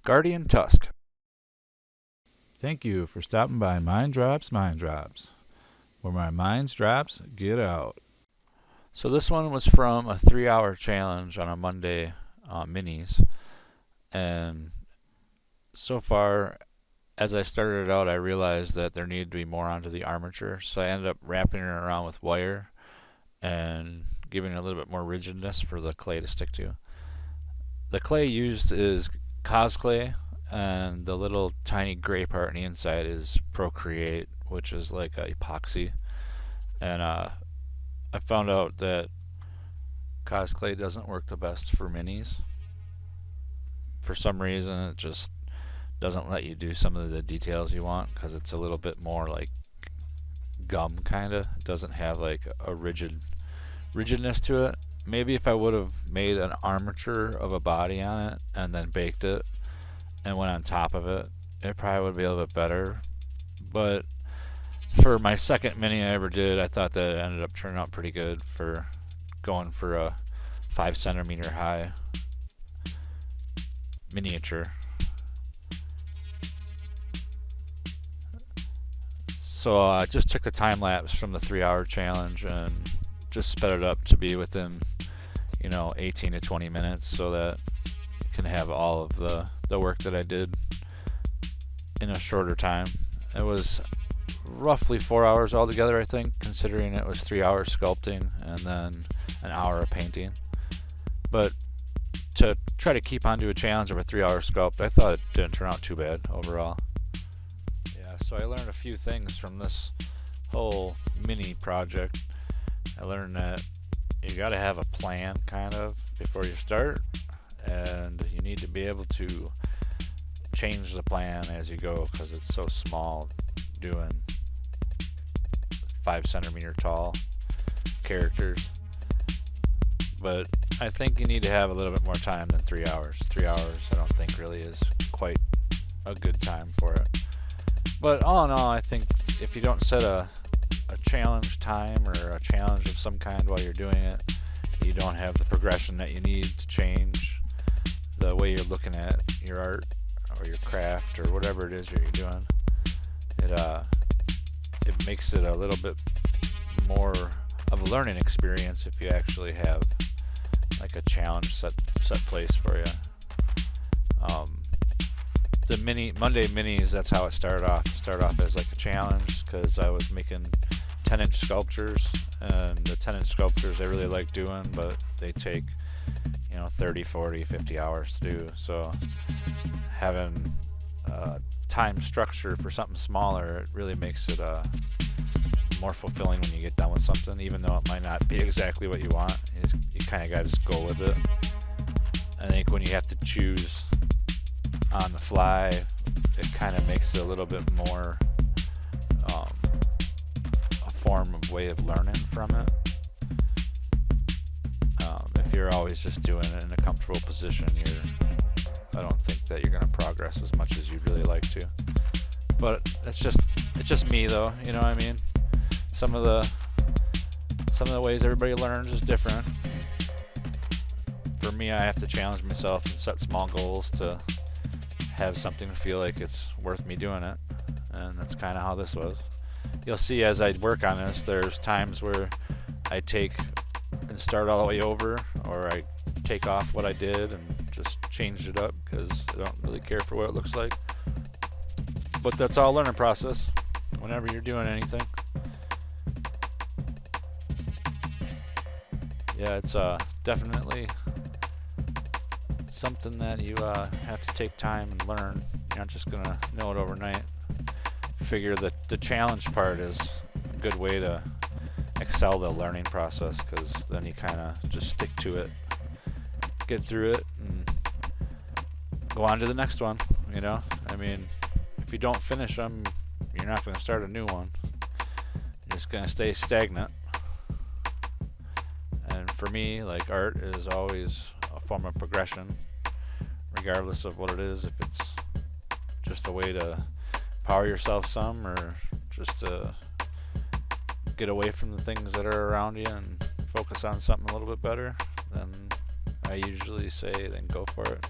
Guardian Tusk. Thank you for stopping by Mind Drops, where my mind drops, get out. So this one was from a 3-hour challenge on a Monday minis, and so far, as I started it out, I realized that there needed to be more onto the armature, so I ended up wrapping it around with wire and giving it a little bit more rigidness for the clay to stick to. The clay used is cos clay, and the little tiny gray part on the inside is Procreate, which is like a epoxy. And I found out that cos clay doesn't work the best for minis. For some reason, it just doesn't let you do some of the details you want because it's a little bit more like gum kind of. It doesn't have like a rigidness to it. Maybe if I would have made an armature of a body on it and then baked it and went on top of it, it probably would be a little bit better. But for my second mini I ever did, I thought that it ended up turning out pretty good for going for a 5 centimeter high miniature. So I just took the time lapse from the 3-hour challenge and just sped it up to be within 18 to 20 minutes so that you can have all of the work that I did in a shorter time. It was roughly 4 hours altogether, I think, considering it was 3 hours sculpting and then an hour of painting. But to try to keep on to a challenge of a 3-hour sculpt, I thought it didn't turn out too bad overall. Yeah, so I learned a few things from this whole mini project. I learned that you got to have a plan kind of before you start, and you need to be able to change the plan as you go because it's so small doing 5 centimeter tall characters. But I think you need to have a little bit more time than 3 hours. 3 hours I don't think really is quite a good time for it. But all in all, I think if you don't set a challenge time or a challenge of some kind while you're doing it, you don't have the progression that you need to change the way you're looking at your art or your craft or whatever it is that you're doing. It makes it a little bit more of a learning experience if you actually have like a challenge set place for you. The Monday minis, that's how it started off. It started off as like a challenge because I was making 10-inch sculptures, and the 10-inch sculptures I really like doing, but they take 30, 40, 50 hours to do. So having time structure for something smaller, it really makes it more fulfilling when you get done with something, even though it might not be exactly what you want. You kind of got to just go with it. I think when you have to choose on the fly, it kind of makes it a little bit more a form of way of learning from it. If you're always just doing it in a comfortable position, I don't think that you're going to progress as much as you'd really like to. But it's just me though, you know what I mean? Some of the ways everybody learns is different. For me, I have to challenge myself and set small goals to have something to feel like it's worth me doing it, and that's kind of how this was. You'll see as I work on this, there's times where I take and start all the way over, or I take off what I did and just change it up because I don't really care for what it looks like. But that's all a learning process whenever you're doing anything. Yeah, it's definitely something that you have to take time and learn. You're not just gonna know it overnight. Figure that the challenge part is a good way to excel the learning process, because then you kind of just stick to it, get through it, and go on to the next one. I mean, if you don't finish them, you're not going to start a new one. You're just going to stay stagnant. And for me, like, art is always a form of progression, regardless of what it is. If it's just a way to power yourself some, or just to get away from the things that are around you and focus on something a little bit better, then I usually say then go for it.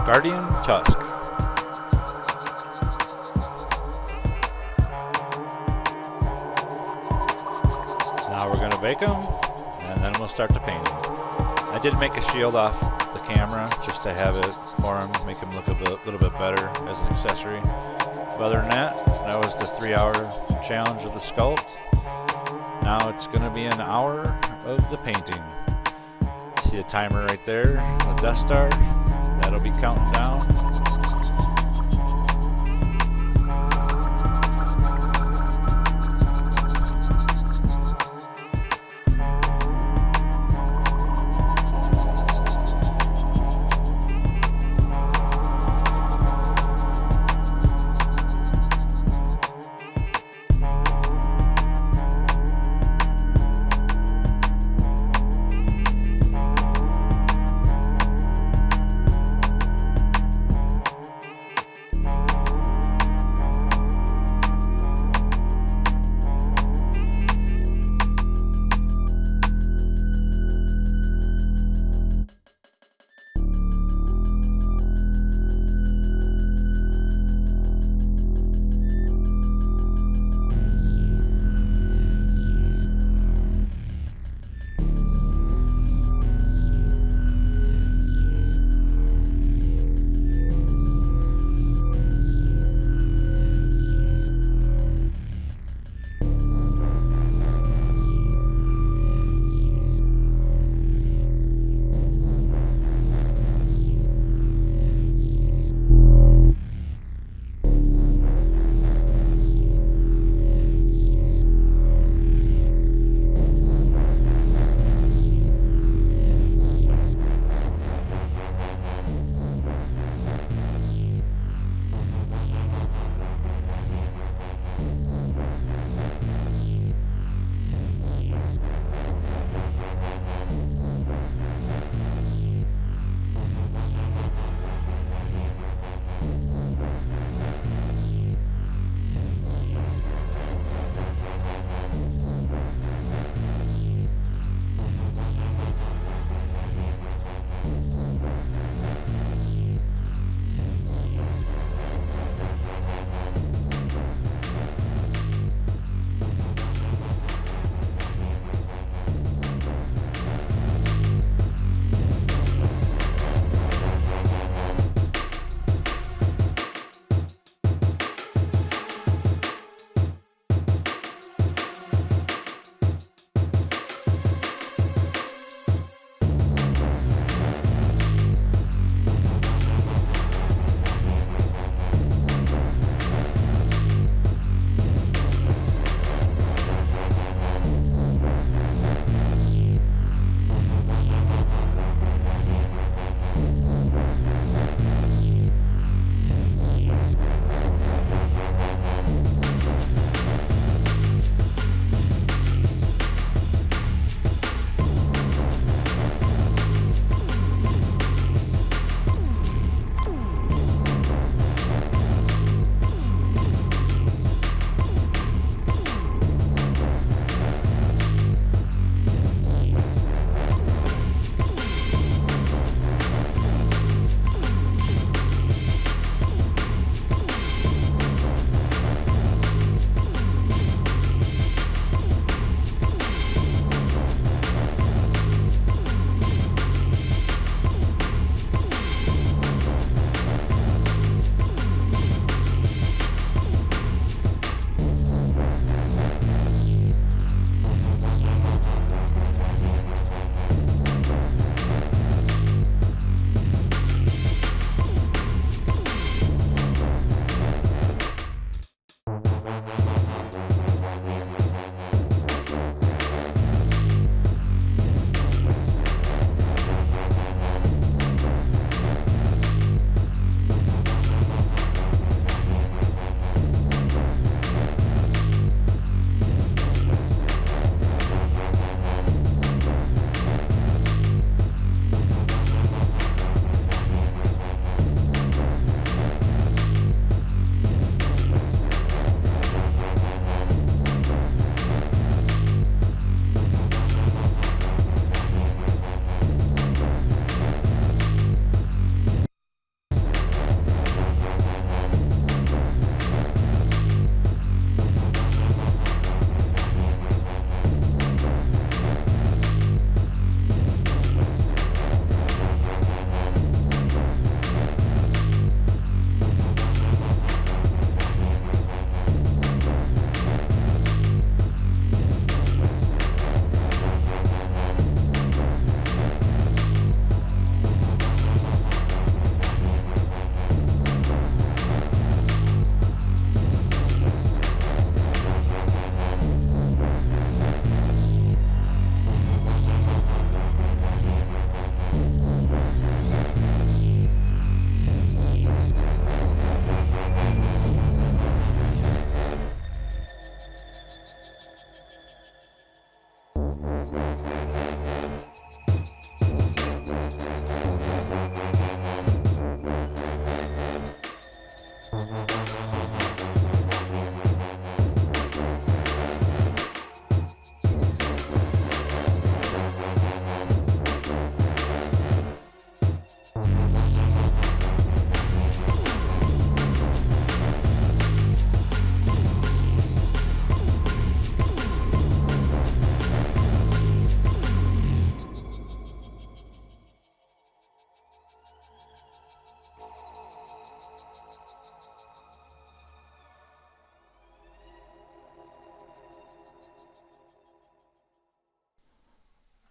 Guardian Tusk. Now we're going to bake them, and then we'll start the painting. I did make a shield off the camera just to have it for him, make him look a little bit better as an accessory. But other than that, that was the 3-hour challenge of the sculpt. Now it's going to be an hour of the painting. See the timer right there, the Death Star. That'll be counting down.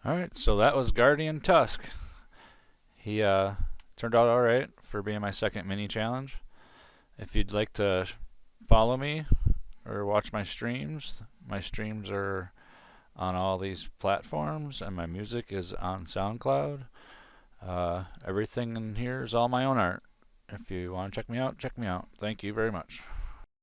Alright, so that was Guardian Tusk. He turned out alright for being my second mini challenge. If you'd like to follow me or watch my streams are on all these platforms, and my music is on SoundCloud. Everything in here is all my own art. If you want to check me out, check me out. Thank you very much.